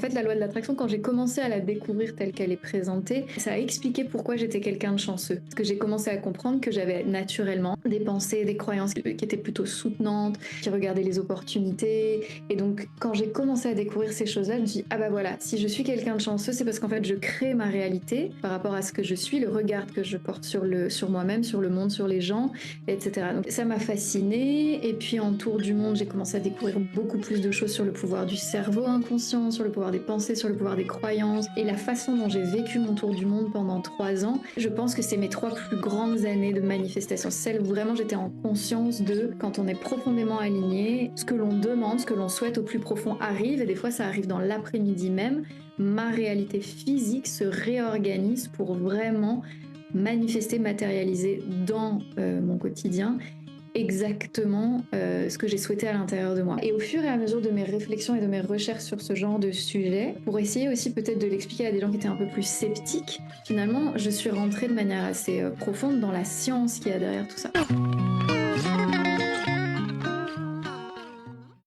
fait, la loi de l'attraction, quand j'ai commencé à la découvrir telle qu'elle est présentée, ça a expliqué pourquoi j'étais quelqu'un de chanceux. Parce que j'ai commencé à comprendre que j'avais naturellement des pensées, des croyances qui étaient plutôt soutenantes, qui regardaient les opportunités. Et donc, quand j'ai commencé à découvrir ces choses-là, je me suis dit, ah bah voilà, si je suis quelqu'un de chanceux, c'est parce qu'en fait, je crée ma réalité par rapport à ce que je suis, le regard que je porte sur moi-même, sur le monde, sur les gens, etc. Donc, ça m'a fascinée. Et puis, en tour du monde, j'ai commencé à découvrir beaucoup plus de choses sur le pouvoir du cerveau inconscient, sur le pouvoir des pensées, sur le pouvoir des croyances et la façon dont j'ai vécu mon tour du monde pendant 3 ans. Je pense que c'est mes 3 plus grandes années de manifestation. Celle où vraiment j'étais en conscience de quand on est profondément aligné, ce que l'on demande, ce que l'on souhaite au plus profond arrive, et des fois ça arrive dans l'après-midi même. Ma réalité physique se réorganise pour vraiment manifester, matérialiser dans mon quotidien exactement ce que j'ai souhaité à l'intérieur de moi. Et au fur et à mesure de mes réflexions et de mes recherches sur ce genre de sujet, pour essayer aussi peut-être de l'expliquer à des gens qui étaient un peu plus sceptiques, finalement, je suis rentrée de manière assez profonde dans la science qu'il y a derrière tout ça.